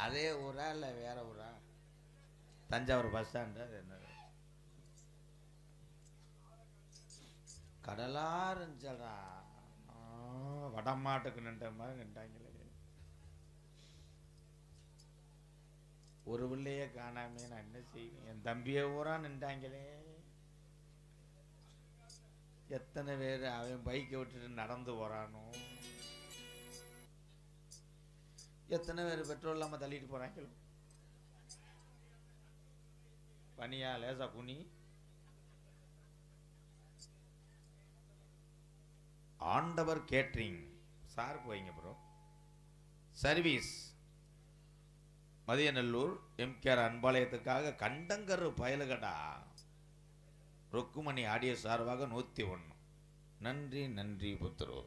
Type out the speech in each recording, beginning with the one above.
அதே ஊரா இல்லை வேற ஊரா? தஞ்சாவூர் பஸ் ஸ்டாண்டு என்ன கடலா இருந்துச்சடா. வடமாட்டுக்கு நின்ற மாதிரி நின்றாங்களே. ஒரு பிள்ளையே காணாமே நான் என்ன செய்வேன்? என் தம்பியை ஊரா நின்றாங்களே. எத்தனை பேர் அவன் பைக்கை விட்டுட்டு நடந்து போறானோ, எத்தனை பேர் பெட்ரோல் இல்லாம தள்ளிட்டு போறாங்களோ. பனியா லேசா குனி. ஆண்டவர் கேட்ரிங் சார்பு வைங்க ப்ரோ. சர்வீஸ் மதியநல்லூர் எம்கேஆர் அன்பாலயத்துக்காக கண்டங்கரு பயலுகடா. ருக்குமணி ஆடியோ சார்பாக 101. நன்றி நன்றி புத்திரோ.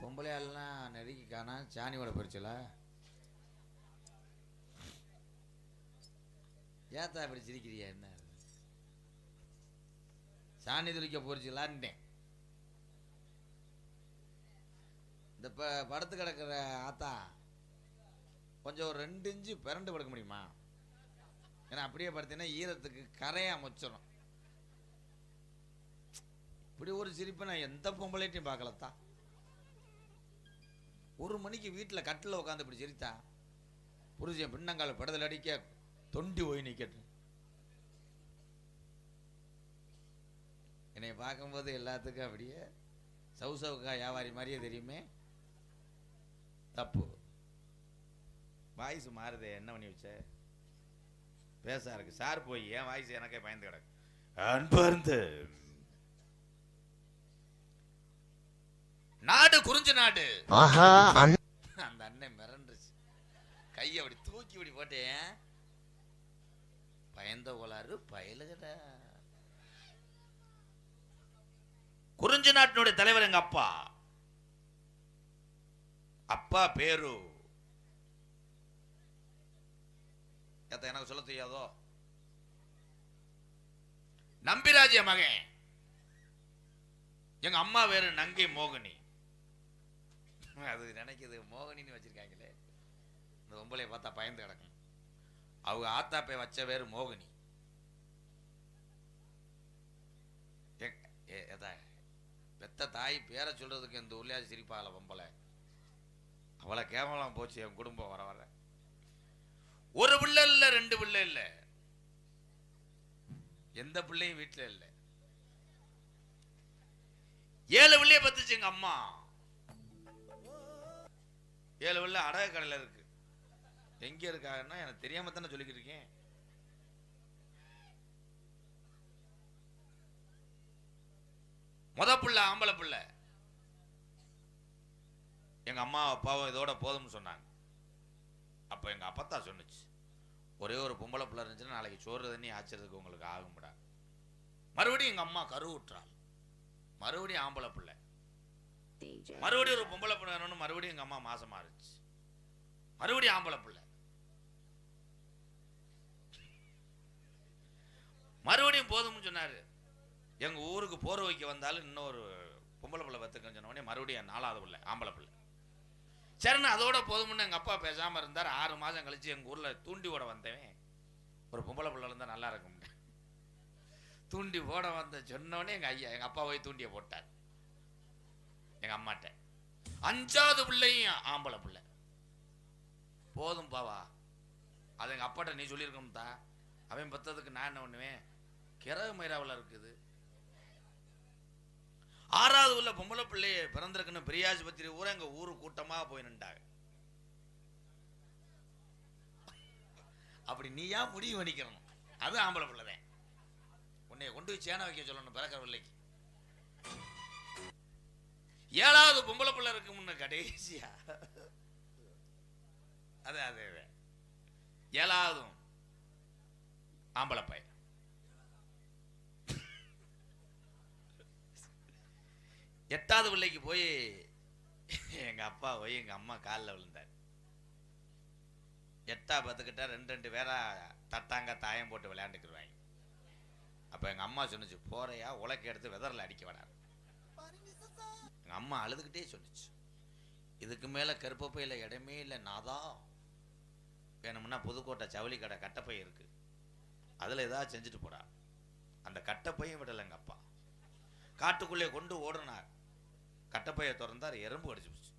பொம்பளையாலாம் நெருக்கி காணா. சாணியோட பறிச்சல ஏத்தா இப்படி சிரிக்கிறியா? என்ன சாணி துளிக்க போறிச்சலான்ட்டேன். இந்த படுத்து கிடக்கிற ஆத்தா கொஞ்சம் ஒரு 2 இன்ச்சு பிறண்டு படுக்க முடியுமா? ஏன்னா அப்படியே படுத்தீங்கன்னா ஈரத்துக்கு கரையா முச்சிடும். இப்படி ஒரு சிரிப்பை நான் எந்த பொம்பளைட்டையும் பார்க்கலத்தா. 1 மணிக்கு வீட்டில் கட்டில் உட்காந்து இப்படி சிரித்தா புரிஞ்சேன். பின்னங்கால படத்தில் அடிக்க தொண்டி போய் நிற்கட்டு. என்னை பார்க்கும்போது எல்லாத்துக்கும் அப்படியே சவுசவுக்கா வியாபாரி மாதிரியே தெரியுமே. தப்பு. வாய்ஸ் மாறுதே, என்ன பண்ணி வச்ச? பேசா இருக்கு சார். போய் என் வாய்ஸ் எனக்கே பயந்து கிடக்கு. அன்பர்ந்து நாடு குறிஞ்ச நாடு. அந்த அண்ணன் மிரண்டுச்சு. கையை அப்படி தூக்கி இப்படி போட்டேன். பயந்த கோளாறு பயலுகட. குறிஞ்சி நாட்டினுடைய தலைவர் எங்க அப்பா. அப்பா பேரு எனக்கு சொல்ல தெரியாதோ? நம்பிராஜ்ய மகன். எங்க அம்மா வேறு நங்கை மோகினி. அது நினைக்குது மோகினின்னு வச்சிருக்காங்களே. இந்த பொம்பளைய பார்த்தா பயந்து கிடக்கும். அவங்க ஆத்தாப்பை வச்ச பேரு மோகினி. பெத்த தாய் பேரை சொல்றதுக்கு இந்த ஊர்லயாவது சிரிப்பாகல பொம்பளை. அவளை கேவலம் போச்சு என் குடும்பம். வர வர ஒரு பிள்ளை இல்ல, 2 பிள்ளை இல்ல, எந்த பிள்ளையும் வீட்டுல இல்ல. 7 பிள்ளைய பத்துச்சு எங்க அம்மா. 7 பிள்ளை அடகு கடையில இருக்கு. எங்க இருக்காங்கன்னா எனக்கு தெரியாம தானே சொல்லிக்கிட்டு இருக்கேன். முத பிள்ளை ஆம்பளை பிள்ளை. எங்க அம்மா அப்பாவும் இதோட போதும்னு சொன்னாங்க. அப்ப எங்க அப்பத்தா சொன்னுச்சு, ஒரே ஒரு பொம்பளை பிள்ளை இருந்துச்சுன்னா நாளைக்கு சோறு தண்ணி ஆச்சறதுக்கு உங்களுக்கு ஆகும்டா. மறுபடியும் எங்க அம்மா கருவுற்றாள். மறுபடியும் ஆம்பளை பிள்ளை. மறுபடியும் ஒரு பொம்பளை பிள்ளை வேணும்னு மறுபடியும் எங்க அம்மா மாசமா இருந்துச்சு. மறுபடியும் ஆம்பளை பிள்ளை. மறுபடியும் போதும்னு சொன்னாரு. எங்க ஊருக்கு போர் வைக்க வந்தாலும் இன்னொரு பொம்பளை பிள்ளை பத்துக்கன்னு சொன்ன உடனே மறுபடியும் 4வது பிள்ளை ஆம்பளை பிள்ளை. சரின்னு அதோட போதும்னு எங்க அப்பா பேசாம இருந்தார். 6 மாசம் கழிச்சு எங்க ஊர்ல தூண்டி ஓட வந்தவன் ஒரு பொம்பளை பிள்ளை இருந்தா நல்லா இருக்கும். தூண்டி ஓட வந்த சொன்னோடனே எங்க அப்பா போய் தூண்டிய போட்டார் எங்க அம்மாட்ட. 5வது பிள்ளையும் ஆம்பளை பிள்ளை. போதும் பாவா, அது எங்க அப்பாட்ட நீ சொல்லியிருக்கோம் தான். அவன் பத்ததுக்கு நான் என்ன பண்ணுவேன்? கிரக மயிராவில் இருக்குது. 6வது உள்ள பொம்பளை பிள்ளைய பிறந்திருக்குன்னு பெரியாஸ்பத்திரி ஊரா எங்க ஊரு கூட்டமா போய் நின்றாங்க. அப்படி நீயா முடிவு பண்ணிக்கணும். அது ஆம்பளை பிள்ளைதான். உன்னைய கொண்டு போய் சேனை வைக்க சொல்லணும் பிறக்கிற பிள்ளைக்கு. 7வது பொம்பளை பிள்ளை இருக்கு முன்ன கடைசியா. அது 7வது ஆம்பளை பையன். எட்டாவது பிள்ளைக்கு போய் எங்க அப்பா போய் எங்க அம்மா காலில் விழுந்தார். 8 10 2 பேரா தட்டாங்க தாயம் போட்டு விளையாண்டுக்குருவாங்க. அப்ப எங்க அம்மா சொன்னுச்சு, போறையா உலக்க எடுத்து வெதரில் அடிக்க விடாது. எங்க அம்மா அழுதுகிட்டே சொன்னுச்சு, இதுக்கு மேலே கருப்பப்பையில் இடமே இல்லை நாதா. வேணும்னா புதுக்கோட்டை ஜவுளி கடை கட்டப்பை இருக்கு, அதில் ஏதாவது செஞ்சுட்டு போடா. அந்த கட்டப்பையும் விடலை. எங்கள் அப்பா காட்டுக்குள்ளே கொண்டு ஓடுனார். கட்டப்பையை திறந்தார், எறும்பு கடிச்சு போச்சு.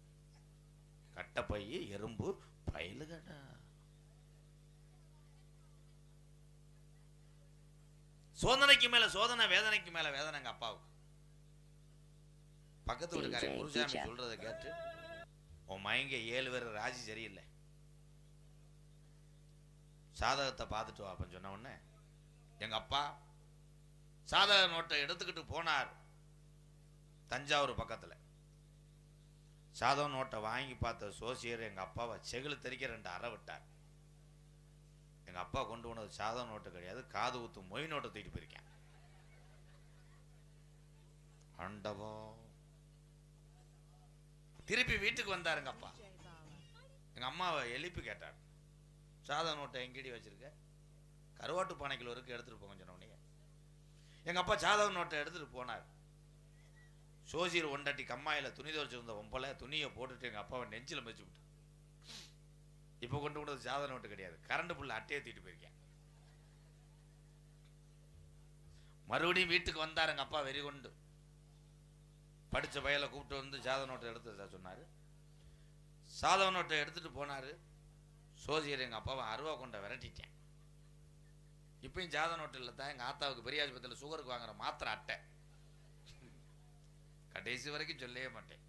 கட்டப்பைய எறும்பு பயிலு கடா. சோதனைக்கு மேல சோதனை, வேதனைக்கு மேல வேதனை. எங்க அப்பாவுக்கு பக்கத்து வீட்டுக்காரன் குருசாமி சொல்றதை கேட்டு, உன் மயங்க 7 பேர் ராஜி சரியில்லை, சாதகத்தை பார்த்துட்டு வா அப்படின்னு சொன்ன உடனே எங்க அப்பா சாதக நோட்டை எடுத்துக்கிட்டு போனார். தஞ்சாவூர் பக்கத்துல சாதக நோட்டை வாங்கி பார்த்த சோசியர் எங்க அப்பாவை செகிழு தெறிக்க 2 அறை விட்டார். எங்க அப்பா கொண்டு போனது சாதக நோட்டு கிடையாது, காது ஊத்து மொய் நோட்டை தூக்கிட்டு போயிருக்கேன். ஆண்டவோ. திருப்பி வீட்டுக்கு வந்தார் எங்க அப்பா. எங்க அம்மாவை எழுப்பி கேட்டார், சாதக நோட்டை எங்கடி வச்சிருக்க? கருவாட்டு பானைக்குள்ள இருக்கு, எடுத்துட்டு போங்க சொன்ன உடனே எங்க அப்பா சாதக நோட்டை எடுத்துட்டு போனார். சோசியர் ஒண்டட்டி கம்மாயில துணி துவைச்சிருந்த ஒம்பல துணியை போட்டுட்டு எங்க அப்பாவை நெஞ்சில மிதிச்சு விட்டு, இப்ப கொண்டு போனது சாதக நோட்டு கிடையாது, கரண்ட் புள்ள அட்டையை தூக்கிட்டு போயிருக்கேன். மறுபடியும் வீட்டுக்கு வந்தார் எங்க அப்பா வெறி கொண்டு. படிச்ச பையலை கூப்பிட்டு வந்து சாதக நோட்டை எடுத்து சொன்னாரு. சாதக நோட்டை எடுத்துட்டு போனாரு. சோசியர் எங்க அப்பாவை அருவா கொண்ட விரட்டிட்டேன். இப்பயும் சாதக நோட்டு இல்லை தான், எங்க ஆத்தாவுக்கு பெரிய ஆஸ்பத்திரியில் சுகருக்கு வாங்குற மாத்திரை அட்டை. கடைசி வரைக்கும் சொல்லவே மாட்டேன்.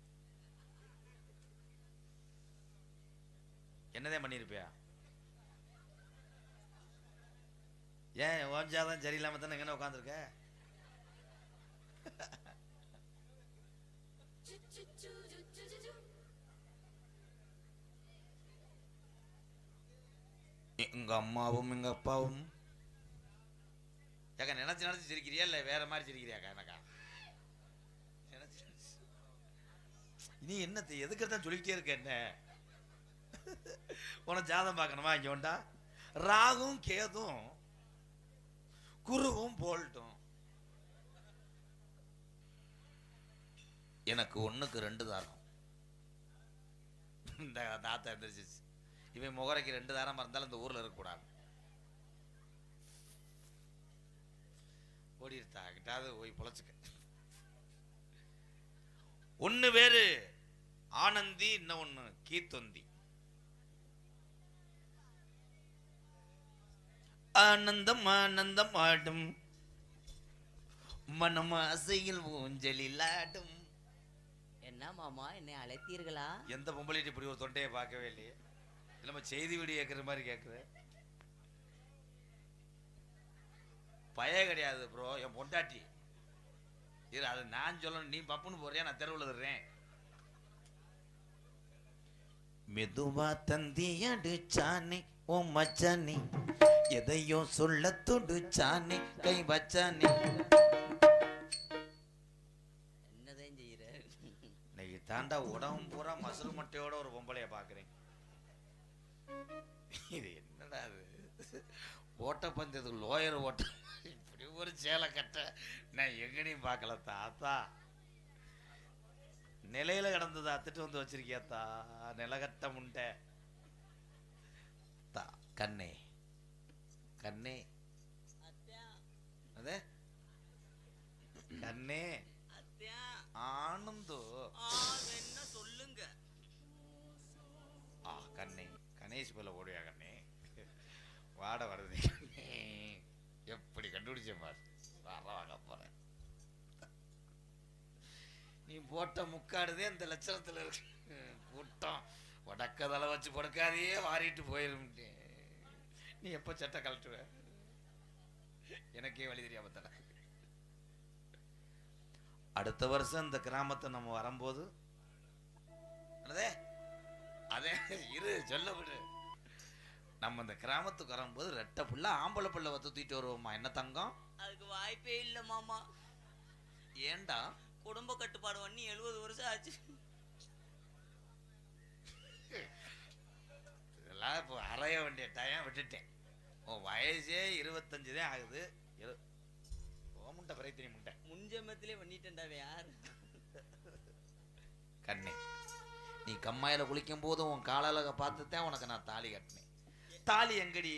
என்னதே பண்ணிருப்பியா? ஏன் ஓஞ்சாதான் சரியில்லாம தானே எங்க உட்காந்துருக்க? எங்க அம்மாவும் எங்க அப்பாவும் ஏக்கா நினைச்சு நினைச்சு சிரிக்கிறியா இல்ல வேற மாதிரி சிரிக்கிறியாக்கா? எனக்கா நீ என்னத்தை எதுக்குறதான் சொல்லிக்கிட்டே இருக்க? என்ன உனக்கு ஜாதம் பார்க்கணுமா? இங்க உண்டா ராகும் கேதும் குருவும் போல்ட்டும். எனக்கு 1க்கு 2 தாரம். இந்த தாத்தா எந்திரிச்சிச்சு. இவன் முகரைக்கு 2 தாரம் இருந்தாலும் இந்த ஊர்ல இருக்கக்கூடாது. ஓடிடுத்தா கிட்டாவது போய் பொழைச்சுக்க. 1 பேரு ஆனந்தி, இன்னொன்னு கீத்தொந்தி. ஆனந்தம் ஆனந்தம் ஆடும் மனம் ஆசையில் ஊஞ்சலில் ஆடும். என்ன மாமா, என்னை அழைத்தீர்களா? எந்த பொம்பளைட்டு இப்படி ஒரு தொண்டையை பார்க்கவே இல்லையே. நம்ம செய்தி வீடியோ கேட்குற மாதிரி கேட்குது. பய கிடையாது ப்ரோ, என் பொண்டாட்டி. இது அது நான் சொல்லணும், நீ பப்புன்னு போறியா? நான் தெருவில் தர்றேன். மெதுவா தந்தி அடிச்சானே ஓ மச்சானே, எதையோ சொல்ல துடிச்சானே கை வச்சானே. என்னதான் செய்யற? இன்னைக்கு தாண்டா உடம்பு பூரா மசுறு மட்டையோட ஒரு பொம்பளைய பாக்குறேன். இது என்னடா அது? ஓட்டப்பந்தயத்துக்கு லோயர் ஓட்ட இப்படி ஒரு சேலை கட்ட நான் எங்கனையும் பார்க்கல தாத்தா. நிலையில கிடந்தது அத்துட்டு வந்து வச்சிருக்கியாத்தா, நிலகட்ட முண்டை. கண்ணே கண்ணே அதே கண்ணே ஆனந்தோ என்ன சொல்லுங்க. கண்ணே கணேஷ் போல ஓடுயா கண்ணே, வாட வருது கண்ணே. எப்படி கண்டுபிடிச்சேன் பாரு, வாங்க போறேன். நீ போட்ட முக்காடுதே இந்த லட்சணத்துல இருக்கு. கூட்டம் உடக்கதலை வச்சு கொடுக்காதே வாரிட்டு போயிரும். நீ எப்ப சட்டை கழட்டுவ? எனக்கே வழி தெரியாம தர. அடுத்த வருஷம் இந்த கிராமத்தை நம்ம வரும்போது அதே இரு சொல்ல விடு. நம்ம இந்த கிராமத்துக்கு வரும்போது 2 புள்ள ஆம்பளை புள்ள தூக்கிட்டு வருவோமா? என்ன தங்கம்? அதுக்கு வாய்ப்பே இல்லை மாமா. ஏண்டா? குடும்ப கட்டுப்பாடு பண்ணி 70 வருஷம் ஆச்சு. இதெல்லாம் இப்போ அறைய வேண்டிய டைம் விட்டுட்டேன். உன் வயசே 25 தான் ஆகுது. முண்டை பிரைத்தினி முண்டை முன்ஜென்மத்திலே பண்ணிட்டேன்டா. யார் கண்ணே நீ கம்மாயில குளிக்கும் போது உன் காலழக பார்த்து தான் உனக்கு நான் தாலி கட்டினேன். தாலி எங்கடி?